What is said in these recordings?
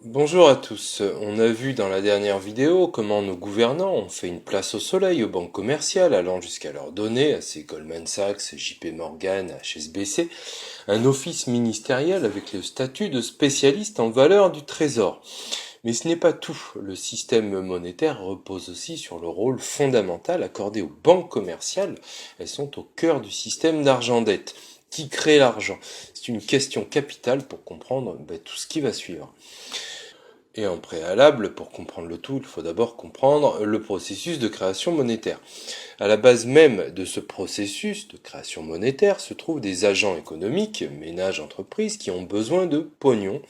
Bonjour à tous. On a vu dans la dernière vidéo comment nos gouvernants ont fait une place au soleil aux banques commerciales, allant jusqu'à leur donner, à ces Goldman Sachs, JP Morgan, HSBC, un office ministériel avec le statut de spécialiste en valeur du trésor. Mais ce n'est pas tout. Le système monétaire repose aussi sur le rôle fondamental accordé aux banques commerciales. Elles sont au cœur du système d'argent-dette. Qui crée l'argent? C'est une question capitale pour comprendre tout ce qui va suivre. Et en préalable, pour comprendre le tout, il faut d'abord comprendre le processus de création monétaire. À la base même de ce processus de création monétaire se trouvent des agents économiques, ménages, entreprises, qui ont besoin de pognon.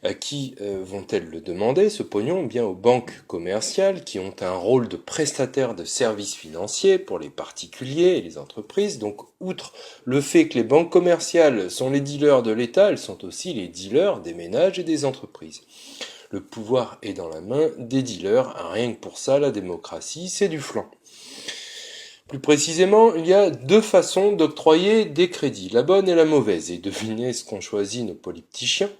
À qui vont-elles le demander, ce pognon? Bien aux banques commerciales qui ont un rôle de prestataire de services financiers pour les particuliers et les entreprises. Donc, outre le fait que les banques commerciales sont les dealers de l'État, elles sont aussi les dealers des ménages et des entreprises. Le pouvoir est dans la main des dealers, rien que pour ça, la démocratie, c'est du flan. Plus précisément, il y a deux façons d'octroyer des crédits, la bonne et la mauvaise. Et devinez ce qu'ont choisi nos politiciens.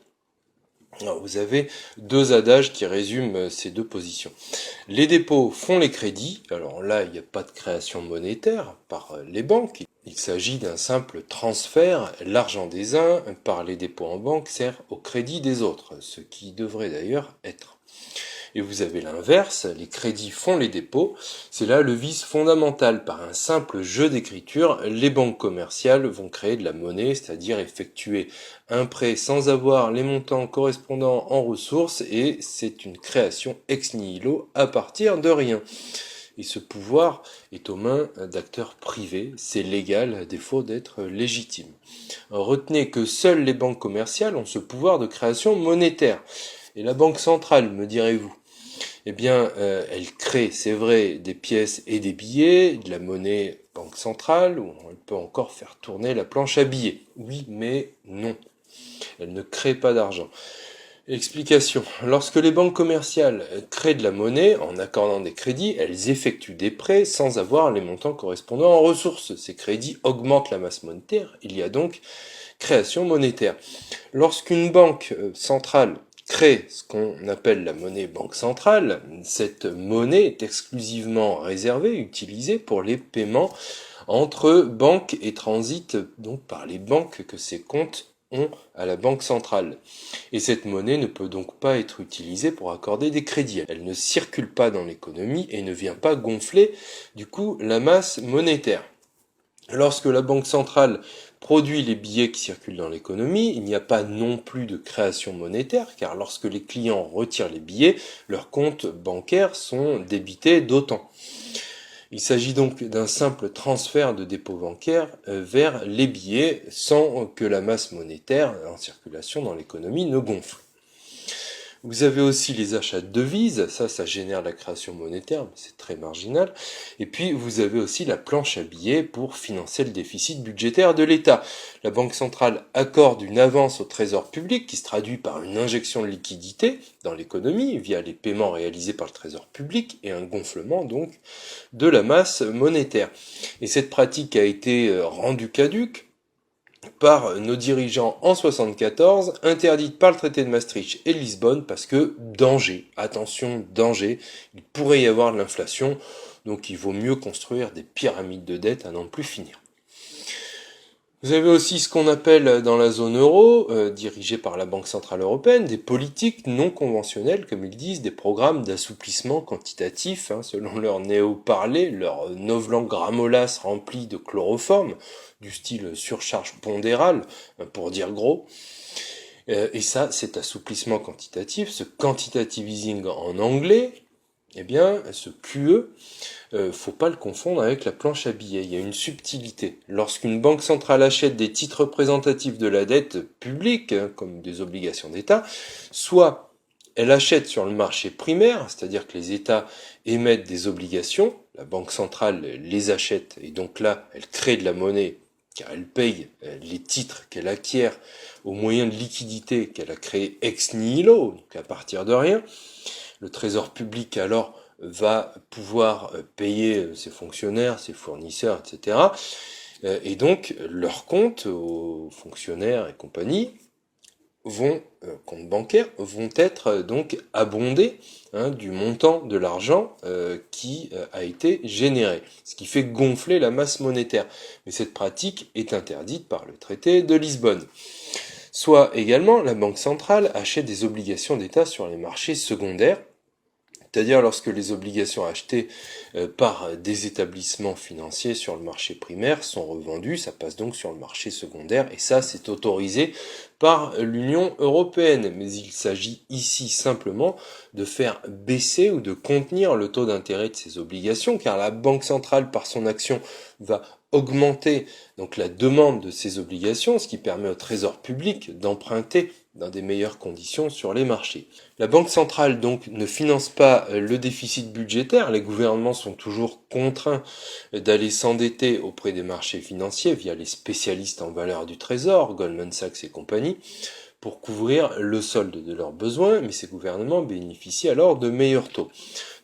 Alors, vous avez deux adages qui résument ces deux positions. Les dépôts font les crédits. Alors là, il n'y a pas de création monétaire par les banques. Il s'agit d'un simple transfert. L'argent des uns par les dépôts en banque sert au crédit des autres, ce qui devrait d'ailleurs être. Et vous avez l'inverse, les crédits font les dépôts. C'est là le vice fondamental. Par un simple jeu d'écriture, les banques commerciales vont créer de la monnaie, c'est-à-dire effectuer un prêt sans avoir les montants correspondants en ressources, et c'est une création ex nihilo à partir de rien. Et ce pouvoir est aux mains d'acteurs privés, c'est légal à défaut d'être légitime. Retenez que seules les banques commerciales ont ce pouvoir de création monétaire. Et la banque centrale, me direz-vous? Eh bien, elle crée, c'est vrai, des pièces et des billets, de la monnaie banque centrale, ou elle peut encore faire tourner la planche à billets. Oui, mais non. Elle ne crée pas d'argent. Explication. Lorsque les banques commerciales créent de la monnaie en accordant des crédits, elles effectuent des prêts sans avoir les montants correspondants en ressources. Ces crédits augmentent la masse monétaire. Il y a donc création monétaire. Lorsqu'une banque centrale crée ce qu'on appelle la monnaie banque centrale, cette monnaie est exclusivement réservée, utilisée pour les paiements entre banques et transite donc par les banques que ces comptes ont à la banque centrale. Et cette monnaie ne peut donc pas être utilisée pour accorder des crédits. Elle ne circule pas dans l'économie et ne vient pas gonfler du coup la masse monétaire. Lorsque la banque centrale produit les billets qui circulent dans l'économie, il n'y a pas non plus de création monétaire, car lorsque les clients retirent les billets, leurs comptes bancaires sont débités d'autant. Il s'agit donc d'un simple transfert de dépôt bancaire vers les billets sans que la masse monétaire en circulation dans l'économie ne gonfle. Vous avez aussi les achats de devises, ça génère la création monétaire, mais c'est très marginal. Et puis vous avez aussi la planche à billets pour financer le déficit budgétaire de l'État. La Banque centrale accorde une avance au trésor public qui se traduit par une injection de liquidité dans l'économie via les paiements réalisés par le trésor public et un gonflement donc de la masse monétaire. Et cette pratique a été rendue caduque par nos dirigeants en 74, interdite par le traité de Maastricht et de Lisbonne parce que danger, attention, danger, il pourrait y avoir de l'inflation, donc il vaut mieux construire des pyramides de dette à n'en plus finir. Vous avez aussi ce qu'on appelle dans la zone euro, dirigée par la Banque Centrale Européenne, des politiques non conventionnelles, comme ils disent, des programmes d'assouplissement quantitatif, selon leur néo-parler, leur novlangue grammolas rempli de chloroforme, du style surcharge pondérale, pour dire gros. Et ça, cet assouplissement quantitatif, ce quantitative easing en anglais, eh bien, ce QE, faut pas le confondre avec la planche à billets. Il y a une subtilité. Lorsqu'une banque centrale achète des titres représentatifs de la dette publique, comme des obligations d'État, soit elle achète sur le marché primaire, c'est-à-dire que les États émettent des obligations, la banque centrale les achète, et donc là, elle crée de la monnaie, car elle paye les titres qu'elle acquiert au moyen de liquidités qu'elle a créées ex nihilo, donc à partir de rien. Le trésor public alors va pouvoir payer ses fonctionnaires, ses fournisseurs, etc. Et donc leur compte aux fonctionnaires et compagnie comptes bancaires vont être donc abondés du montant de l'argent qui a été généré, ce qui fait gonfler la masse monétaire. Mais cette pratique est interdite par le traité de Lisbonne. Soit également, la Banque centrale achète des obligations d'État sur les marchés secondaires, c'est-à-dire lorsque les obligations achetées par des établissements financiers sur le marché primaire sont revendues, ça passe donc sur le marché secondaire, et ça c'est autorisé par l'Union européenne. Mais il s'agit ici simplement de faire baisser ou de contenir le taux d'intérêt de ces obligations, car la Banque centrale, par son action, va augmenter donc la demande de ces obligations, ce qui permet au Trésor public d'emprunter dans des meilleures conditions sur les marchés. La Banque centrale donc ne finance pas le déficit budgétaire, les gouvernements sont toujours contraints d'aller s'endetter auprès des marchés financiers via les spécialistes en valeurs du Trésor, Goldman Sachs et compagnie, pour couvrir le solde de leurs besoins, mais ces gouvernements bénéficient alors de meilleurs taux.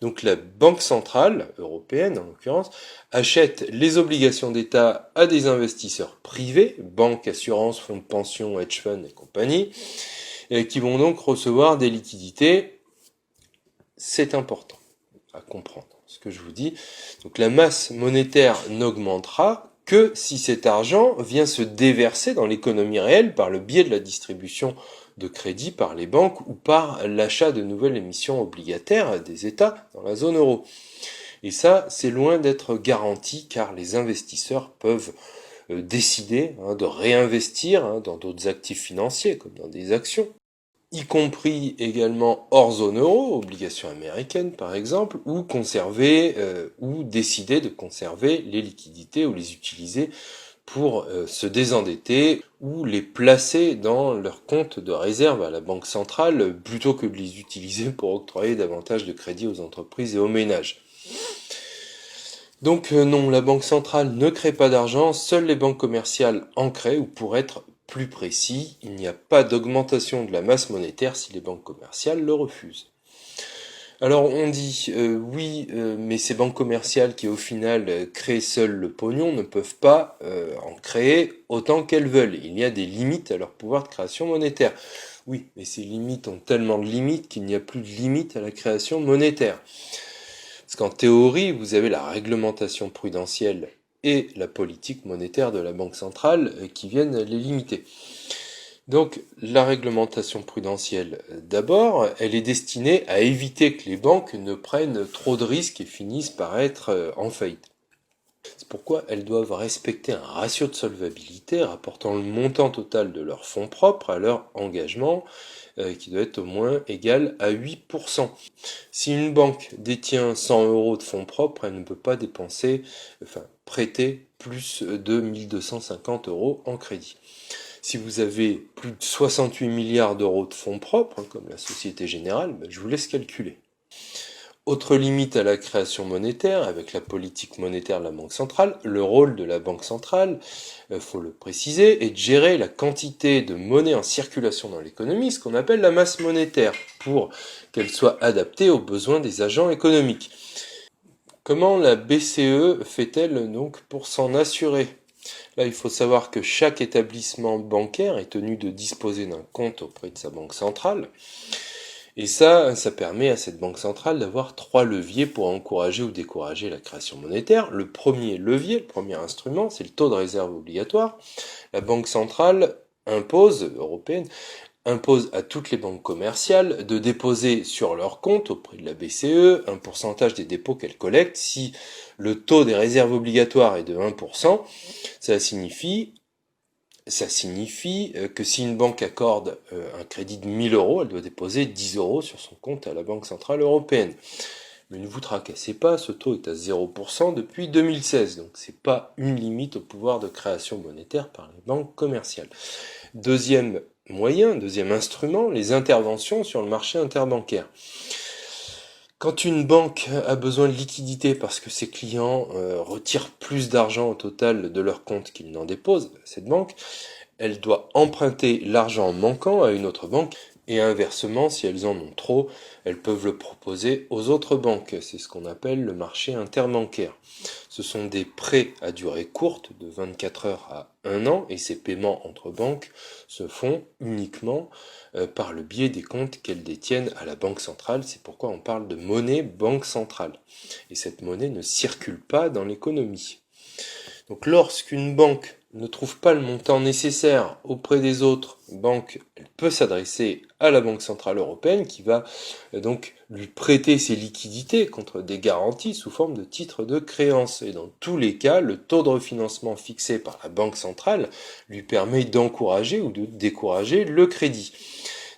Donc la Banque centrale européenne, en l'occurrence, achète les obligations d'État à des investisseurs privés, banques, assurances, fonds de pension, hedge funds et compagnie, qui vont donc recevoir des liquidités. C'est important à comprendre ce que je vous dis. Donc la masse monétaire n'augmentera que si cet argent vient se déverser dans l'économie réelle par le biais de la distribution de crédit par les banques ou par l'achat de nouvelles émissions obligataires des États dans la zone euro. Et ça, c'est loin d'être garanti car les investisseurs peuvent décider de réinvestir dans d'autres actifs financiers comme dans des actions, y compris également hors zone euro, obligations américaines par exemple, ou conserver ou décider de conserver les liquidités ou les utiliser pour se désendetter ou les placer dans leur compte de réserve à la Banque centrale plutôt que de les utiliser pour octroyer davantage de crédits aux entreprises et aux ménages. Donc non, la Banque centrale ne crée pas d'argent, seules les banques commerciales en créent, ou pour être plus précis, il n'y a pas d'augmentation de la masse monétaire si les banques commerciales le refusent. Alors on dit oui, mais ces banques commerciales qui au final créent seules le pognon ne peuvent pas en créer autant qu'elles veulent. Il y a des limites à leur pouvoir de création monétaire. Oui, mais ces limites ont tellement de limites qu'il n'y a plus de limite à la création monétaire. Parce qu'en théorie, vous avez la réglementation prudentielle et la politique monétaire de la Banque centrale qui viennent les limiter. Donc la réglementation prudentielle, d'abord, elle est destinée à éviter que les banques ne prennent trop de risques et finissent par être en faillite. C'est pourquoi elles doivent respecter un ratio de solvabilité rapportant le montant total de leurs fonds propres à leur engagement, qui doit être au moins égal à 8%. Si une banque détient 100 € de fonds propres, elle ne peut pas prêter plus de 1250 € en crédit. Si vous avez plus de 68 milliards d'euros de fonds propres, comme la Société Générale, je vous laisse calculer. Autre limite à la création monétaire, avec la politique monétaire de la Banque centrale, le rôle de la Banque centrale, faut le préciser, est de gérer la quantité de monnaie en circulation dans l'économie, ce qu'on appelle la masse monétaire, pour qu'elle soit adaptée aux besoins des agents économiques. Comment la BCE fait-elle donc pour s'en assurer ? Là, il faut savoir que chaque établissement bancaire est tenu de disposer d'un compte auprès de sa banque centrale. Et ça permet à cette banque centrale d'avoir 3 leviers pour encourager ou décourager la création monétaire. Le premier levier, le premier instrument, c'est le taux de réserve obligatoire. La banque centrale européenne, impose à toutes les banques commerciales de déposer sur leur compte auprès de la BCE un pourcentage des dépôts qu'elles collectent. Si le taux des réserves obligatoires est de 1%, ça signifie que si une banque accorde un crédit de 1000 €, elle doit déposer 10 € sur son compte à la Banque centrale européenne. Mais ne vous tracassez pas, ce taux est à 0% depuis 2016, donc c'est pas une limite au pouvoir de création monétaire par les banques commerciales. Deuxième instrument, les interventions sur le marché interbancaire. Quand une banque a besoin de liquidité parce que ses clients retirent plus d'argent au total de leur compte qu'ils n'en déposent, cette banque, elle doit emprunter l'argent manquant à une autre banque Et inversement, si elles en ont trop, elles peuvent le proposer aux autres banques. C'est ce qu'on appelle le marché interbancaire. Ce sont des prêts à durée courte, de 24 heures à 1 an, et ces paiements entre banques se font uniquement par le biais des comptes qu'elles détiennent à la banque centrale. C'est pourquoi on parle de monnaie banque centrale. Et cette monnaie ne circule pas dans l'économie. Donc lorsqu'une banque ne trouve pas le montant nécessaire auprès des autres banques, elle peut s'adresser à la Banque Centrale Européenne qui va donc lui prêter ses liquidités contre des garanties sous forme de titres de créance. Et dans tous les cas, le taux de refinancement fixé par la Banque Centrale lui permet d'encourager ou de décourager le crédit.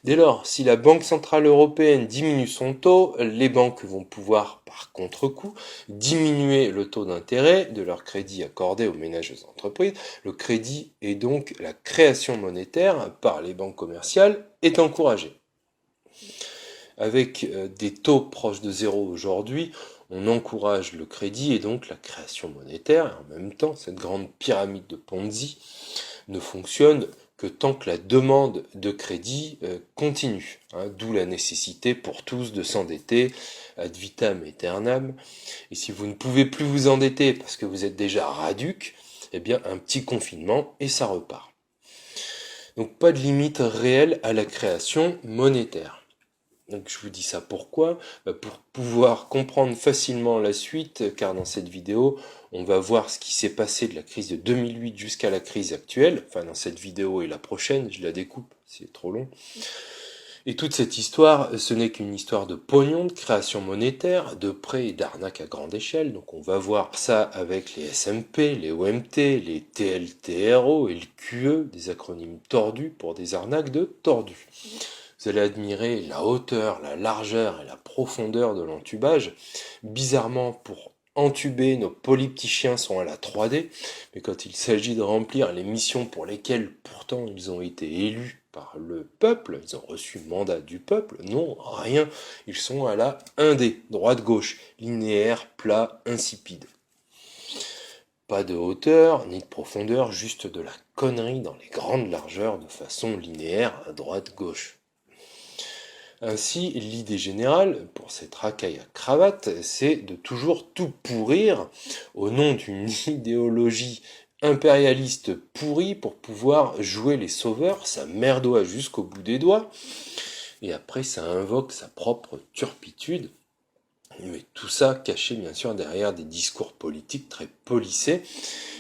Dès lors, si la Banque Centrale Européenne diminue son taux, les banques vont pouvoir, par contre-coup, diminuer le taux d'intérêt de leur crédit accordé aux ménages et aux entreprises. Le crédit et donc la création monétaire par les banques commerciales est encouragée. Avec des taux proches de zéro aujourd'hui, on encourage le crédit et donc la création monétaire. Et en même temps, cette grande pyramide de Ponzi ne fonctionne que tant que la demande de crédit continue. D'où la nécessité pour tous de s'endetter ad vitam aeternam. Et si vous ne pouvez plus vous endetter parce que vous êtes déjà raduc, eh bien un petit confinement et ça repart. Donc pas de limite réelle à la création monétaire. Donc je vous dis ça pourquoi ? Pour pouvoir comprendre facilement la suite, car dans cette vidéo, on va voir ce qui s'est passé de la crise de 2008 jusqu'à la crise actuelle. Enfin, dans cette vidéo et la prochaine, je la découpe, c'est trop long. Et toute cette histoire, ce n'est qu'une histoire de pognon, de création monétaire, de prêts et d'arnaques à grande échelle. Donc on va voir ça avec les SMP, les OMT, les TLTRO et le QE, des acronymes tordus pour des arnaques de tordus. Vous allez admirer la hauteur, la largeur et la profondeur de l'entubage. Bizarrement, pour entuber, nos polyptychiens sont à la 3D, mais quand il s'agit de remplir les missions pour lesquelles pourtant ils ont été élus par le peuple, ils ont reçu mandat du peuple, non, rien, ils sont à la 1D, droite-gauche, linéaire, plat, insipide. Pas de hauteur, ni de profondeur, juste de la connerie dans les grandes largeurs de façon linéaire à droite-gauche. Ainsi, l'idée générale, pour cette racaille à cravate, c'est de toujours tout pourrir au nom d'une idéologie impérialiste pourrie pour pouvoir jouer les sauveurs, ça merdoie jusqu'au bout des doigts, et après ça invoque sa propre turpitude, mais tout ça caché bien sûr derrière des discours politiques très polissés,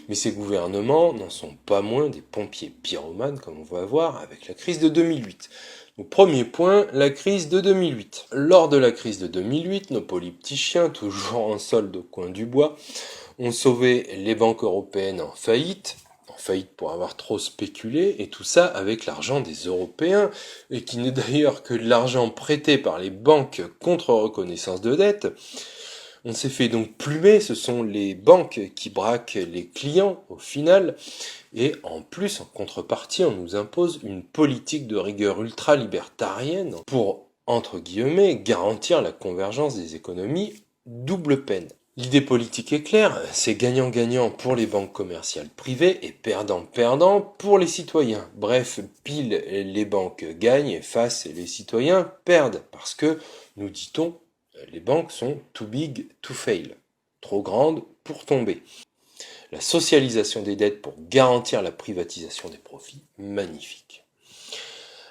mais ces gouvernements n'en sont pas moins des pompiers pyromanes, comme on va voir avec la crise de 2008. Donc, premier point, la crise de 2008. Lors de la crise de 2008, nos polyptychiens, toujours en solde au coin du bois, ont sauvé les banques européennes en faillite pour avoir trop spéculé, et tout ça avec l'argent des Européens, et qui n'est d'ailleurs que de l'argent prêté par les banques contre reconnaissance de dette. On s'est fait donc plumer, ce sont les banques qui braquent les clients au final, et en plus, en contrepartie, on nous impose une politique de rigueur ultra-libertarienne pour, entre guillemets, garantir la convergence des économies, double peine. L'idée politique est claire, c'est gagnant-gagnant pour les banques commerciales privées et perdant-perdant pour les citoyens. Bref, pile les banques gagnent, face les citoyens perdent, parce que, nous dit-on, les banques sont too big to fail, trop grandes pour tomber. La socialisation des dettes pour garantir la privatisation des profits, magnifique.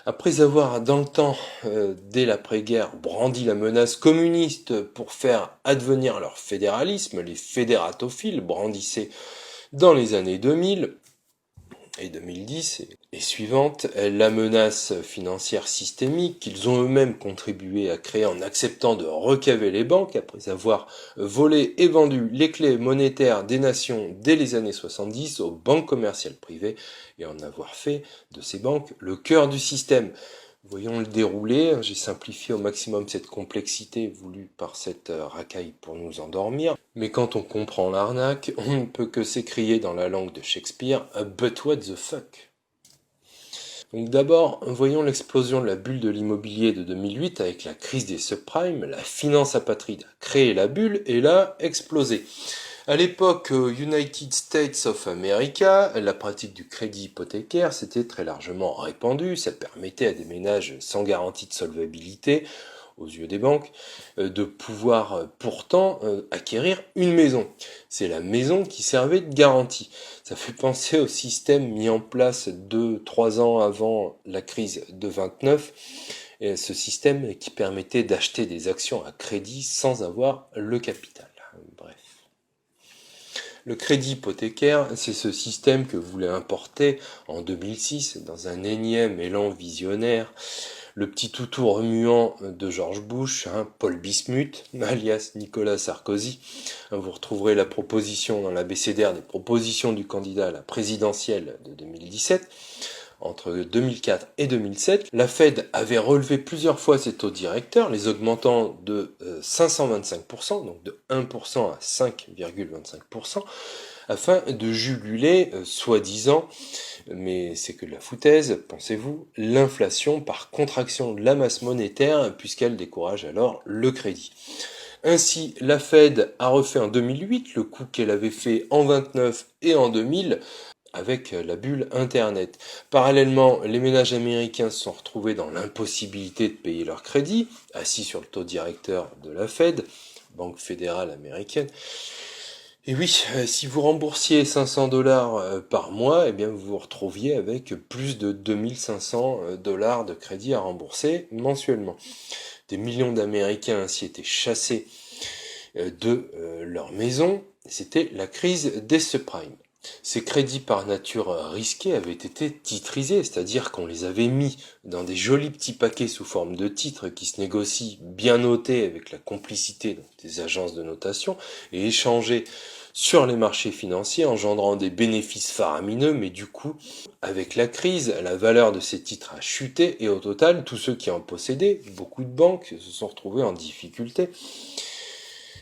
Après avoir, dans le temps, dès l'après-guerre, brandi la menace communiste pour faire advenir leur fédéralisme, les fédératophiles brandissaient dans les années 2000 et 2010 et suivantes la menace financière systémique qu'ils ont eux-mêmes contribué à créer en acceptant de recaver les banques après avoir volé et vendu les clés monétaires des nations dès les années 70 aux banques commerciales privées et en avoir fait de ces banques le cœur du système. Voyons le déroulé, j'ai simplifié au maximum cette complexité voulue par cette racaille pour nous endormir, mais quand on comprend l'arnaque, on ne peut que s'écrier dans la langue de Shakespeare « But what the fuck ?» Donc d'abord, voyons l'explosion de la bulle de l'immobilier de 2008 avec la crise des subprimes, la finance apatride a créé la bulle et l'a explosée. À l'époque, aux United States of America, la pratique du crédit hypothécaire s'était très largement répandue. Ça permettait à des ménages sans garantie de solvabilité, aux yeux des banques, de pouvoir pourtant acquérir une maison. C'est la maison qui servait de garantie. Ça fait penser au système mis en place 2-3 ans avant la crise de 29, et ce système qui permettait d'acheter des actions à crédit sans avoir le capital. Bref. Le crédit hypothécaire, c'est ce système que voulait importer en 2006 dans un énième élan visionnaire le petit toutou remuant de George Bush, Paul Bismuth, alias Nicolas Sarkozy. Vous retrouverez la proposition dans l'abécédaire des propositions du candidat à la présidentielle de 2017. Entre 2004 et 2007, la Fed avait relevé plusieurs fois ses taux directeurs, les augmentant de 525%, donc de 1% à 5,25%, afin de juguler, soi-disant, mais c'est que de la foutaise, pensez-vous, l'inflation par contraction de la masse monétaire, puisqu'elle décourage alors le crédit. Ainsi, la Fed a refait en 2008 le coup qu'elle avait fait en 29 et en 2000 avec la bulle Internet. Parallèlement, les ménages américains se sont retrouvés dans l'impossibilité de payer leur crédit, assis sur le taux directeur de la Fed, Banque fédérale américaine. Et oui, si vous remboursiez 500 $ par mois, eh bien vous vous retrouviez avec plus de 2500 $ de crédit à rembourser mensuellement. Des millions d'Américains ainsi étaient chassés de leur maison. C'était la crise des subprimes. Ces crédits par nature risqués avaient été titrisés, c'est-à-dire qu'on les avait mis dans des jolis petits paquets sous forme de titres qui se négocient bien notés avec la complicité des agences de notation et échangés sur les marchés financiers, engendrant des bénéfices faramineux, mais du coup, avec la crise, la valeur de ces titres a chuté et au total, tous ceux qui en possédaient, beaucoup de banques, se sont retrouvés en difficulté,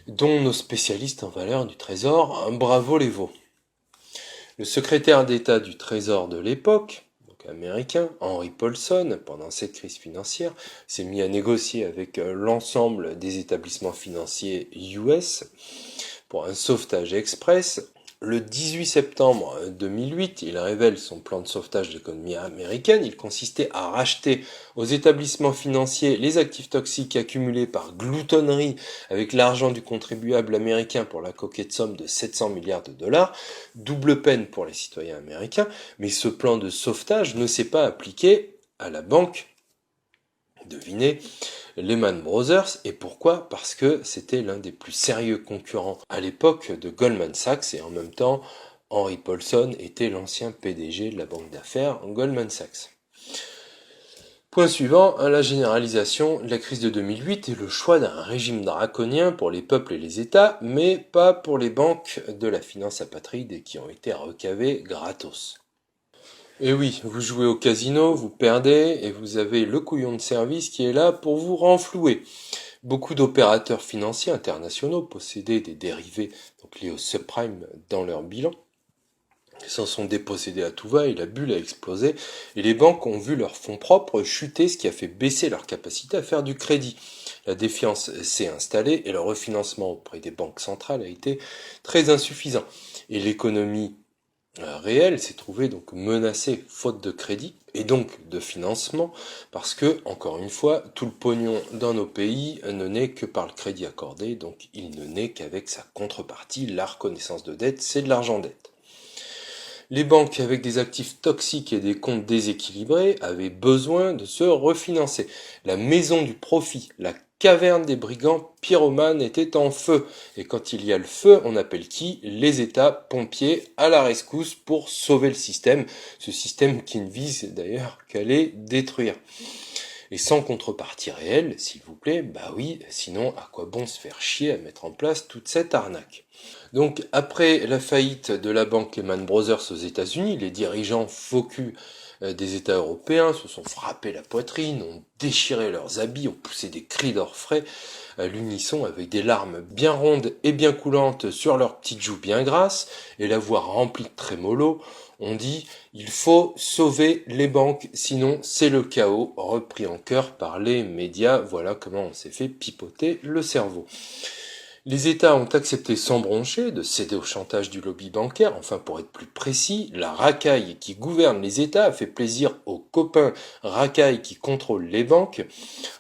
dont nos spécialistes en valeur du Trésor, bravo les veaux. Le secrétaire d'État du Trésor de l'époque, donc américain, Henry Paulson, pendant cette crise financière, s'est mis à négocier avec l'ensemble des établissements financiers US pour un sauvetage express. Le 18 septembre 2008, il révèle son plan de sauvetage de l'économie américaine. Il consistait à racheter aux établissements financiers les actifs toxiques accumulés par gloutonnerie avec l'argent du contribuable américain pour la coquette somme de 700 milliards de dollars. Double peine pour les citoyens américains, mais ce plan de sauvetage ne s'est pas appliqué à la banque. Devinez, Lehman Brothers. Et pourquoi? Parce que c'était l'un des plus sérieux concurrents à l'époque de Goldman Sachs et en même temps, Henry Paulson était l'ancien PDG de la banque d'affaires Goldman Sachs. Point suivant, la généralisation de la crise de 2008 et le choix d'un régime draconien pour les peuples et les États, mais pas pour les banques de la finance apatride qui ont été recavées gratos. Et oui, vous jouez au casino, vous perdez, et vous avez le couillon de service qui est là pour vous renflouer. Beaucoup d'opérateurs financiers internationaux possédaient des dérivés donc liés au subprime dans leur bilan. Ils s'en sont dépossédés à tout va et la bulle a explosé. Et les banques ont vu leurs fonds propres chuter, ce qui a fait baisser leur capacité à faire du crédit. La défiance s'est installée et le refinancement auprès des banques centrales a été très insuffisant. Et l'économie réel s'est trouvé donc menacé faute de crédit et donc de financement parce que, encore une fois, tout le pognon dans nos pays ne naît que par le crédit accordé, donc il ne naît qu'avec sa contrepartie, la reconnaissance de dette, c'est de l'argent dette. Les banques avec des actifs toxiques et des comptes déséquilibrés avaient besoin de se refinancer. La maison du profit, la caverne des brigands pyromanes était en feu. Et quand il y a le feu, on appelle qui? Les États pompiers à la rescousse pour sauver le système. Ce système qui ne vise d'ailleurs qu'à les détruire. Et sans contrepartie réelle, s'il vous plaît, bah oui, sinon à quoi bon se faire chier à mettre en place toute cette arnaque? Donc après la faillite de la banque Lehman Brothers aux États-Unis, les dirigeants focus des États européens se sont frappés la poitrine, ont déchiré leurs habits, ont poussé des cris d'orfraie à l'unisson avec des larmes bien rondes et bien coulantes sur leurs petites joues bien grasses et la voix remplie de trémolo. On dit « il faut sauver les banques, sinon c'est le chaos », repris en chœur par les médias. Voilà comment on s'est fait pipoter le cerveau. Les États ont accepté sans broncher de céder au chantage du lobby bancaire. Enfin, pour être plus précis, la racaille qui gouverne les États a fait plaisir aux copains racailles qui contrôlent les banques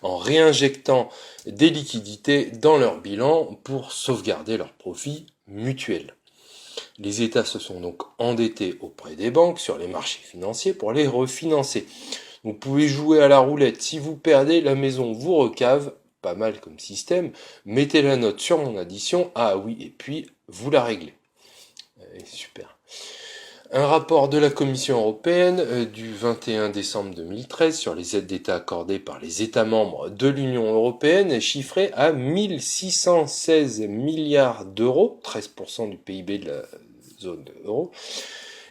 en réinjectant des liquidités dans leur bilan pour sauvegarder leurs profits mutuels. Les États se sont donc endettés auprès des banques sur les marchés financiers pour les refinancer. Vous pouvez jouer à la roulette. Si vous perdez, la maison vous recave. Pas mal comme système. Mettez la note sur mon addition. Ah oui, et puis vous la réglez. Super. Un rapport de la Commission européenne du 21 décembre 2013 sur les aides d'État accordées par les États membres de l'Union européenne est chiffré à 1616 milliards d'euros, 13% du PIB de la zone euro.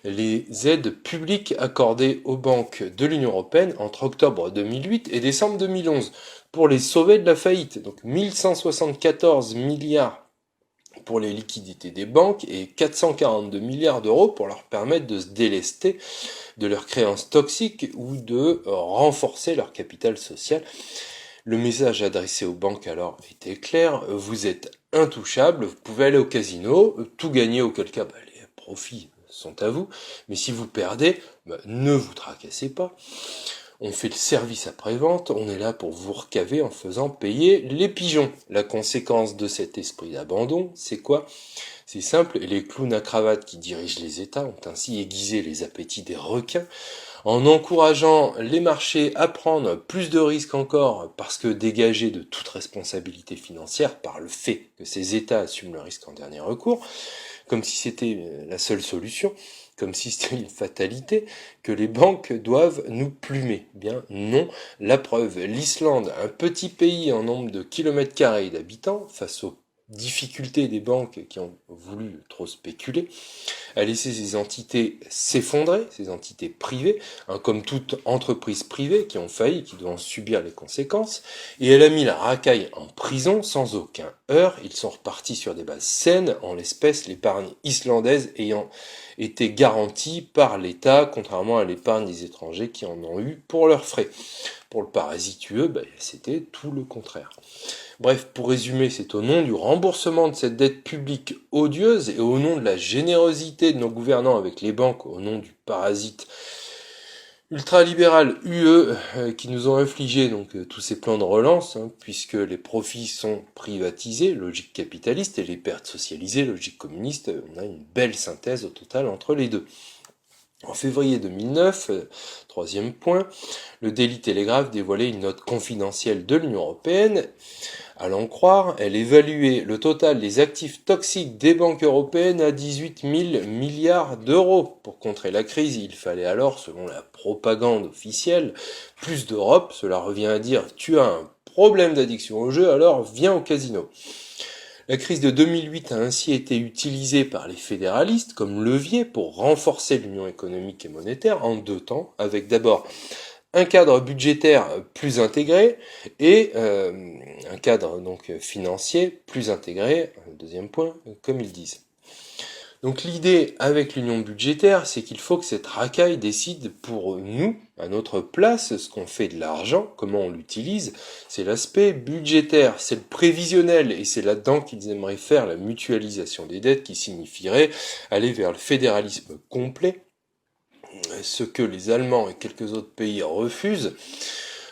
Les aides publiques accordées aux banques de l'Union européenne entre octobre 2008 et décembre 2011 pour les sauver de la faillite. Donc 1174 milliards pour les liquidités des banques et 442 milliards d'euros pour leur permettre de se délester de leurs créances toxiques ou de renforcer leur capital social. Le message adressé aux banques alors était clair, vous êtes intouchables, vous pouvez aller au casino, tout gagner, auquel cas les profits sont à vous, mais si vous perdez, ne vous tracassez pas. On fait le service après-vente, on est là pour vous recaver en faisant payer les pigeons. La conséquence de cet esprit d'abandon, c'est quoi ? C'est simple, les clowns à cravate qui dirigent les États ont ainsi aiguisé les appétits des requins en encourageant les marchés à prendre plus de risques encore parce que dégagés de toute responsabilité financière par le fait que ces États assument le risque en dernier recours, comme si c'était la seule solution, comme si c'était une fatalité, que les banques doivent nous plumer. Bien non, la preuve, l'Islande, un petit pays en nombre de kilomètres carrés d'habitants, face aux difficultés des banques qui ont voulu trop spéculer, a laissé ces entités s'effondrer, ces entités privées, comme toute entreprise privée qui ont failli, qui doivent subir les conséquences, et elle a mis la racaille en prison sans aucun heurt. Ils sont repartis sur des bases saines, en l'espèce l'épargne islandaise ayant été garantie par l'État, contrairement à l'épargne des étrangers qui en ont eu pour leurs frais. Pour le parasitueux, c'était tout le contraire. Bref, pour résumer, c'est au nom du remboursement de cette dette publique odieuse et au nom de la générosité de nos gouvernants avec les banques, au nom du parasite ultralibéral UE qui nous ont infligé tous ces plans de relance, puisque les profits sont privatisés, logique capitaliste, et les pertes socialisées, logique communiste. On a une belle synthèse au total entre les deux. En février 2009, troisième point, le Daily Telegraph dévoilait une note confidentielle de l'Union européenne. À l'en croire, elle évaluait le total des actifs toxiques des banques européennes à 18 000 milliards d'euros. Pour contrer la crise, il fallait alors, selon la propagande officielle, plus d'Europe. Cela revient à dire « tu as un problème d'addiction au jeu, alors viens au casino ». La crise de 2008 a ainsi été utilisée par les fédéralistes comme levier pour renforcer l'union économique et monétaire en deux temps, avec d'abord un cadre budgétaire plus intégré et un cadre financier plus intégré, deuxième point, comme ils disent. Donc l'idée avec l'union budgétaire, c'est qu'il faut que cette racaille décide pour nous, à notre place, ce qu'on fait de l'argent, comment on l'utilise. C'est l'aspect budgétaire, c'est le prévisionnel, et c'est là-dedans qu'ils aimeraient faire la mutualisation des dettes qui signifierait aller vers le fédéralisme complet, ce que les Allemands et quelques autres pays refusent,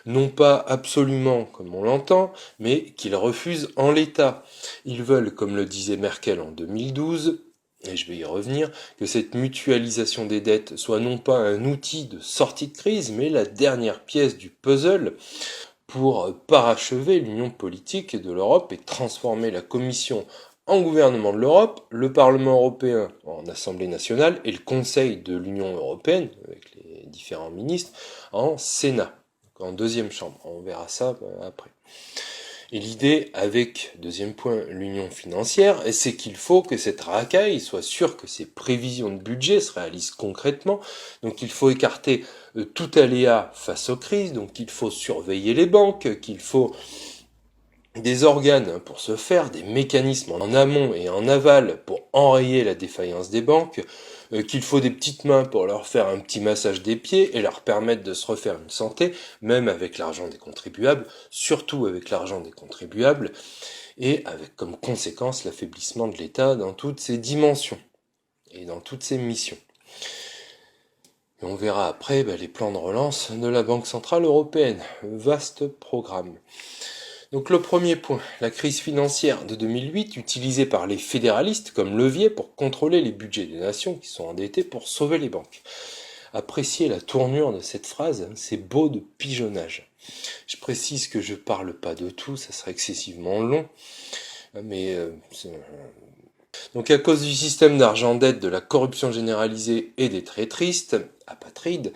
non pas absolument comme on l'entend, mais qu'ils refusent en l'état. Ils veulent, comme le disait Merkel en 2012, et je vais y revenir, que cette mutualisation des dettes soit non pas un outil de sortie de crise, mais la dernière pièce du puzzle pour parachever l'union politique de l'Europe et transformer la Commission en gouvernement de l'Europe, le Parlement européen en Assemblée nationale et le Conseil de l'Union européenne, avec les différents ministres, en Sénat, en deuxième chambre. On verra ça après. Et l'idée avec, deuxième point, l'union financière, c'est qu'il faut que cette racaille soit sûre que ses prévisions de budget se réalisent concrètement. Donc il faut écarter tout aléa face aux crises, donc il faut surveiller les banques, qu'il faut des organes pour ce faire, des mécanismes en amont et en aval pour enrayer la défaillance des banques, qu'il faut des petites mains pour leur faire un petit massage des pieds et leur permettre de se refaire une santé, même avec l'argent des contribuables, surtout avec l'argent des contribuables, et avec comme conséquence l'affaiblissement de l'État dans toutes ses dimensions et dans toutes ses missions. Et on verra après les plans de relance de la Banque Centrale Européenne. Vaste programme. Donc le premier point, la crise financière de 2008 utilisée par les fédéralistes comme levier pour contrôler les budgets des nations qui sont endettées pour sauver les banques. Appréciez la tournure de cette phrase, c'est beau de pigeonnage. Je précise que je parle pas de tout, ça serait excessivement long, mais donc à cause du système d'argent dette, de la corruption généralisée et des traîtristes, apatrides,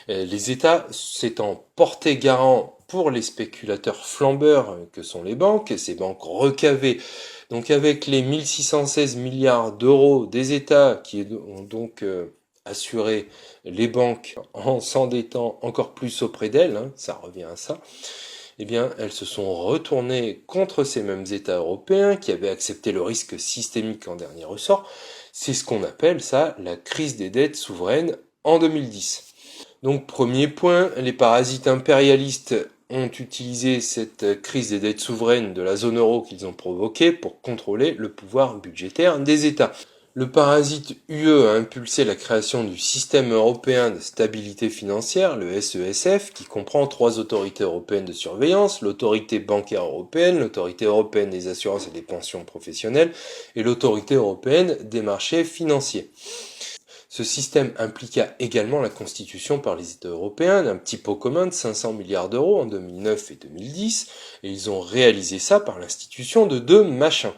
les États s'étant portés garants pour les spéculateurs flambeurs que sont les banques, ces banques recavées, donc avec les 1616 milliards d'euros des États qui ont donc assuré les banques en s'endettant encore plus auprès d'elles, ça revient à ça, eh bien, elles se sont retournées contre ces mêmes États européens qui avaient accepté le risque systémique en dernier ressort. C'est ce qu'on appelle ça la crise des dettes souveraines en 2010. Donc, premier point, les parasites impérialistes ont utilisé cette crise des dettes souveraines de la zone euro qu'ils ont provoquée pour contrôler le pouvoir budgétaire des États. Le parasite UE a impulsé la création du système européen de stabilité financière, le SESF, qui comprend 3 autorités européennes de surveillance, l'autorité bancaire européenne, l'autorité européenne des assurances et des pensions professionnelles et l'autorité européenne des marchés financiers. Ce système impliqua également la constitution par les États européens d'un petit pot commun de 500 milliards d'euros en 2009 et 2010, et ils ont réalisé ça par l'institution de 2 machins.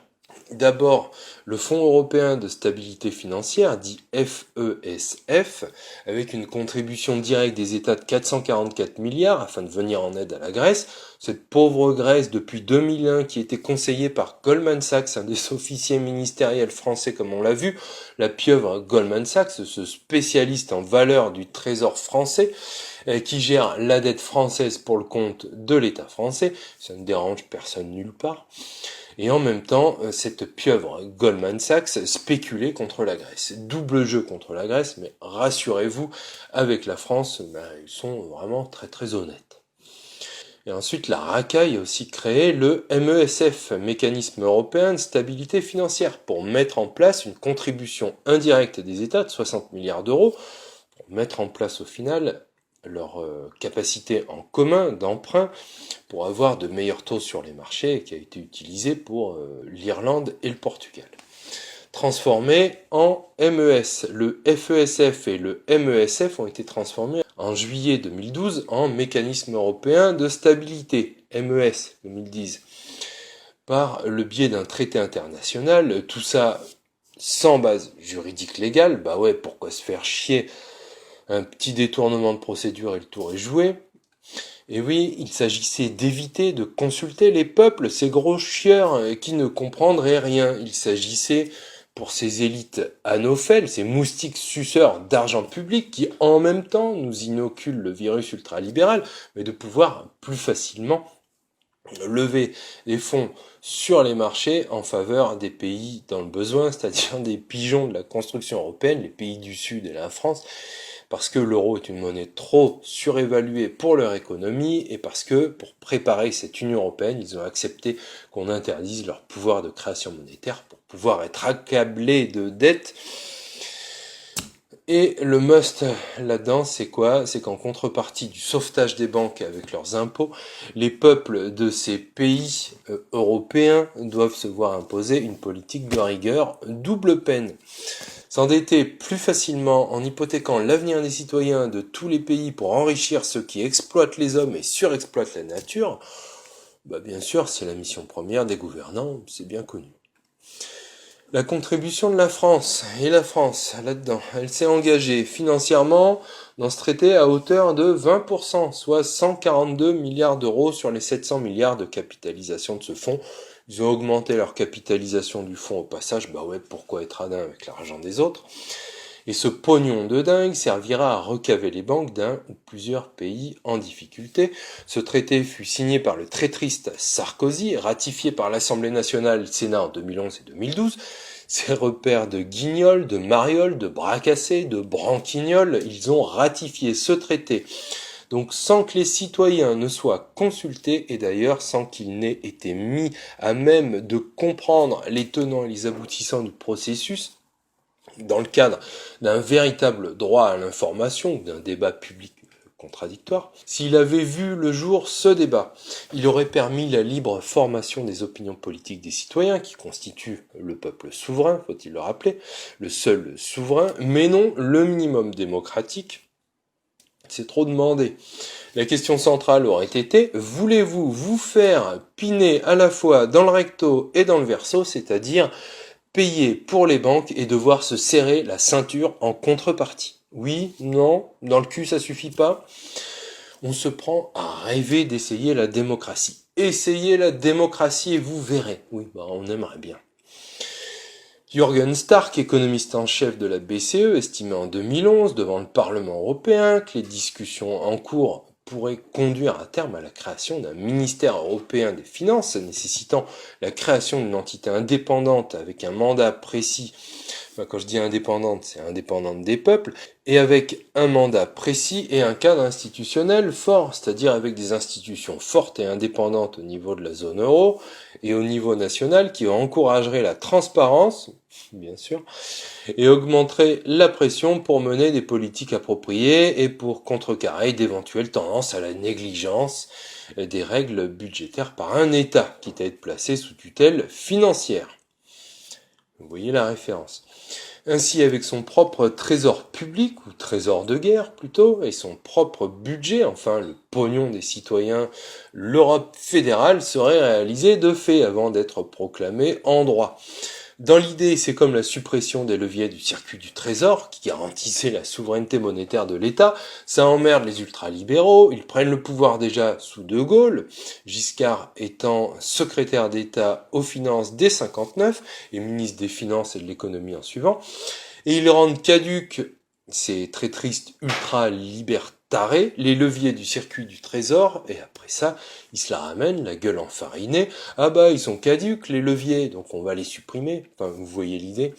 D'abord, le Fonds européen de stabilité financière, dit FESF, avec une contribution directe des États de 444 milliards afin de venir en aide à la Grèce. Cette pauvre Grèce, depuis 2001, qui était conseillée par Goldman Sachs, un des officiers ministériels français comme on l'a vu, la pieuvre Goldman Sachs, ce spécialiste en valeur du trésor français, qui gère la dette française pour le compte de l'État français. Ça ne dérange personne nulle part. Et en même temps, cette pieuvre Goldman Sachs spéculait contre la Grèce. Double jeu contre la Grèce, mais rassurez-vous, avec la France, ils sont vraiment très très honnêtes. Et ensuite, la racaille a aussi créé le MESF, Mécanisme européen de stabilité financière, pour mettre en place une contribution indirecte des États de 60 milliards d'euros, pour mettre en place au final leur capacité en commun d'emprunt pour avoir de meilleurs taux sur les marchés, qui a été utilisé pour l'Irlande et le Portugal. Transformé en MES, le FESF et le MESF ont été transformés en juillet 2012 en Mécanisme européen de stabilité, MES 2010, par le biais d'un traité international, tout ça sans base juridique légale. Bah ouais, pourquoi se faire chier? Un petit détournement de procédure et le tour est joué. Et oui, il s'agissait d'éviter de consulter les peuples, ces gros chieurs qui ne comprendraient rien. Il s'agissait, pour ces élites anophèles, ces moustiques suceurs d'argent public qui en même temps nous inoculent le virus ultralibéral, mais de pouvoir plus facilement lever les fonds sur les marchés en faveur des pays dans le besoin, c'est-à-dire des pigeons de la construction européenne, les pays du Sud et la France, parce que l'euro est une monnaie trop surévaluée pour leur économie et parce que pour préparer cette Union européenne, ils ont accepté qu'on interdise leur pouvoir de création monétaire pour pouvoir être accablés de dettes. Et le must là-dedans, c'est quoi? C'est qu'en contrepartie du sauvetage des banques avec leurs impôts, les peuples de ces pays européens doivent se voir imposer une politique de rigueur, double peine. S'endetter plus facilement en hypothéquant l'avenir des citoyens de tous les pays pour enrichir ceux qui exploitent les hommes et surexploitent la nature, bien sûr, c'est la mission première des gouvernants, c'est bien connu. La contribution de la France, et la France, là-dedans, elle s'est engagée financièrement dans ce traité à hauteur de 20%, soit 142 milliards d'euros sur les 700 milliards de capitalisation de ce fonds. Ils ont augmenté leur capitalisation du fonds au passage, pourquoi être radin avec l'argent des autres? Et ce pognon de dingue servira à recaver les banques d'un ou plusieurs pays en difficulté. Ce traité fut signé par le traîtriste Sarkozy, ratifié par l'Assemblée nationale et le Sénat en 2011 et 2012. Ces repères de guignols, de marioles, de bras cassés, de branquignols, ils ont ratifié ce traité donc sans que les citoyens ne soient consultés, et d'ailleurs sans qu'ils n'aient été mis à même de comprendre les tenants et les aboutissants du processus, dans le cadre d'un véritable droit à l'information, d'un débat public contradictoire. S'il avait vu le jour ce débat, il aurait permis la libre formation des opinions politiques des citoyens, qui constituent le peuple souverain, faut-il le rappeler, le seul souverain, mais non le minimum démocratique. C'est trop demandé. La question centrale aurait été, voulez-vous vous faire piner à la fois dans le recto et dans le verso, c'est-à-dire payer pour les banques et devoir se serrer la ceinture en contrepartie? Oui, non, dans le cul ça suffit pas. On se prend à rêver d'essayer la démocratie. Essayez la démocratie et vous verrez. Oui, on aimerait bien. Jürgen Stark, économiste en chef de la BCE, estimait en 2011 devant le Parlement européen que les discussions en cours pourraient conduire à terme à la création d'un ministère européen des finances, nécessitant la création d'une entité indépendante avec un mandat précis. Enfin, quand je dis indépendante, c'est indépendante des peuples, et avec un mandat précis et un cadre institutionnel fort, c'est-à-dire avec des institutions fortes et indépendantes au niveau de la zone euro et au niveau national qui encourageraient la transparence, bien sûr, et augmenterait la pression pour mener des politiques appropriées et pour contrecarrer d'éventuelles tendances à la négligence des règles budgétaires par un État, quitte à être placé sous tutelle financière. Vous voyez la référence. Ainsi, avec son propre trésor public, ou trésor de guerre plutôt, et son propre budget, enfin le pognon des citoyens, l'Europe fédérale serait réalisée de fait avant d'être proclamée en droit. Dans l'idée, c'est comme la suppression des leviers du circuit du trésor, qui garantissait la souveraineté monétaire de l'État. Ça emmerde les ultralibéraux, ils prennent le pouvoir déjà sous De Gaulle, Giscard étant secrétaire d'État aux finances dès 59, et ministre des Finances et de l'économie en suivant, et ils rendent caduques ces très tristes ultra-libertarés, les leviers du circuit du trésor, et après ça, ils se la ramènent, la gueule enfarinée. Ah ils sont caduques, les leviers, donc on va les supprimer. Enfin, vous voyez l'idée.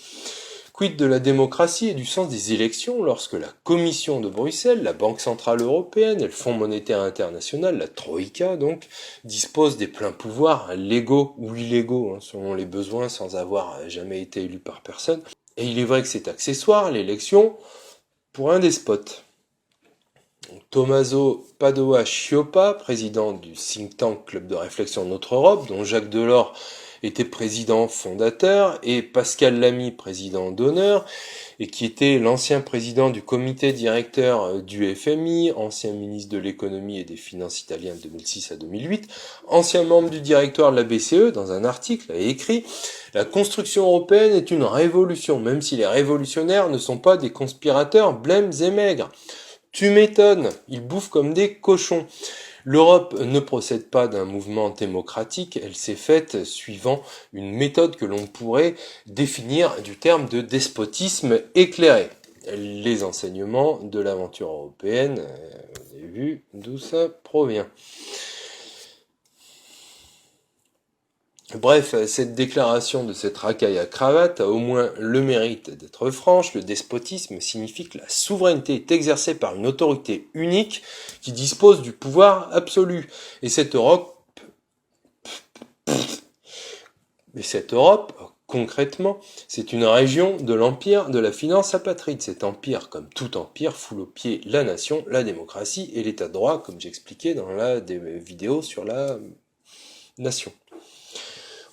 Quid de la démocratie et du sens des élections lorsque la Commission de Bruxelles, la Banque Centrale Européenne et le Fonds Monétaire International, la Troïka donc, disposent des pleins pouvoirs légaux ou illégaux, selon les besoins, sans avoir jamais été élus par personne. Et il est vrai que c'est accessoire, l'élection, pour un despote. Tommaso Padoa-Schioppa, président du think tank Club de réflexion Notre Europe, dont Jacques Delors était président fondateur, et Pascal Lamy, président d'honneur, et qui était l'ancien président du comité directeur du FMI, ancien ministre de l'économie et des finances italien de 2006 à 2008, ancien membre du directoire de la BCE, dans un article, a écrit « La construction européenne est une révolution, même si les révolutionnaires ne sont pas des conspirateurs blêmes et maigres. Tu m'étonnes, ils bouffent comme des cochons. L'Europe ne procède pas d'un mouvement démocratique, elle s'est faite suivant une méthode que l'on pourrait définir du terme de despotisme éclairé. Les enseignements de l'aventure européenne, vous avez vu d'où ça provient. Bref, cette déclaration de cette racaille à cravate a au moins le mérite d'être franche. Le despotisme signifie que la souveraineté est exercée par une autorité unique qui dispose du pouvoir absolu. Et cette Europe, concrètement, c'est une région de l'empire de la finance apatride. Cet empire, comme tout empire, foule aux pieds la nation, la démocratie et l'état de droit, comme j'expliquais dans la vidéo sur la nation.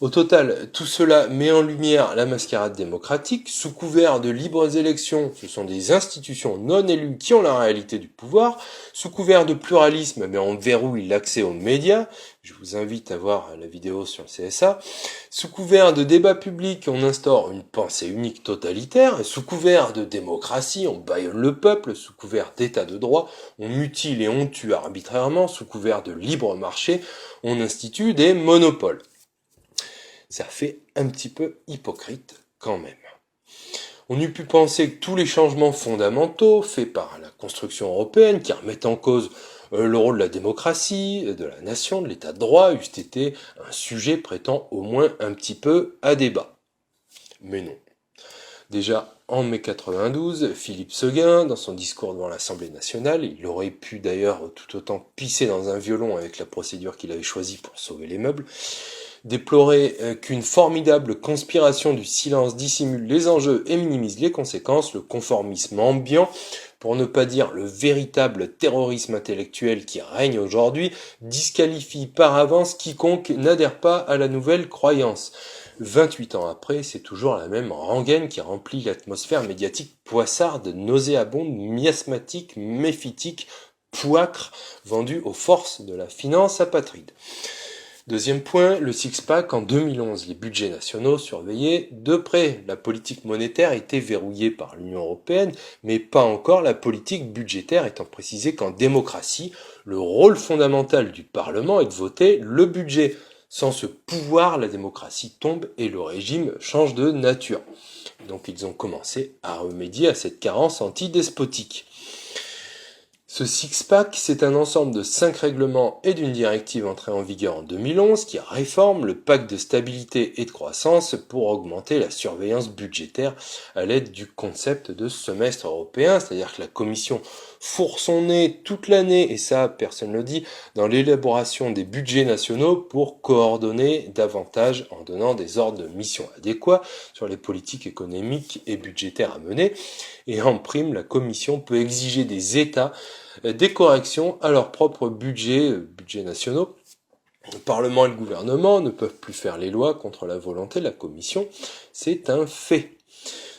Au total, tout cela met en lumière la mascarade démocratique. Sous couvert de libres élections, ce sont des institutions non élues qui ont la réalité du pouvoir. Sous couvert de pluralisme, on verrouille l'accès aux médias. Je vous invite à voir la vidéo sur le CSA. Sous couvert de débat public, on instaure une pensée unique totalitaire. Sous couvert de démocratie, on bâillonne le peuple. Sous couvert d'état de droit, on mutile et on tue arbitrairement. Sous couvert de libre marché, on institue des monopoles. Ça fait un petit peu hypocrite quand même. On eût pu penser que tous les changements fondamentaux faits par la construction européenne, qui remettent en cause le rôle de la démocratie, de la nation, de l'état de droit, eussent été un sujet prêtant au moins un petit peu à débat. Mais non. Déjà en mai 92, Philippe Séguin, dans son discours devant l'Assemblée nationale, il aurait pu d'ailleurs tout autant pisser dans un violon avec la procédure qu'il avait choisie pour sauver les meubles, déplorait qu'une formidable conspiration du silence dissimule les enjeux et minimise les conséquences, le conformisme ambiant, pour ne pas dire le véritable terrorisme intellectuel qui règne aujourd'hui, disqualifie par avance quiconque n'adhère pas à la nouvelle croyance. 28 ans après, c'est toujours la même rengaine qui remplit l'atmosphère médiatique poissarde, nauséabonde, miasmatique, méphitique, poicre, vendue aux forces de la finance apatride. Deuxième point, le six-pack en 2011. Les budgets nationaux surveillaient de près. La politique monétaire était verrouillée par l'Union européenne, mais pas encore la politique budgétaire, étant précisé qu'en démocratie, le rôle fondamental du Parlement est de voter le budget. Sans ce pouvoir, la démocratie tombe et le régime change de nature. Donc ils ont commencé à remédier à cette carence antidespotique. Ce six-pack, c'est un ensemble de 5 règlements et d'une directive entrée en vigueur en 2011 qui réforme le pacte de stabilité et de croissance pour augmenter la surveillance budgétaire à l'aide du concept de semestre européen, c'est-à-dire que la Commission fourre son nez toute l'année, et ça personne ne le dit, dans l'élaboration des budgets nationaux pour coordonner davantage en donnant des ordres de mission adéquats sur les politiques économiques et budgétaires à mener, et en prime, la Commission peut exiger des États des corrections à leurs propres budgets nationaux. Le Parlement et le gouvernement ne peuvent plus faire les lois contre la volonté de la Commission, c'est un fait.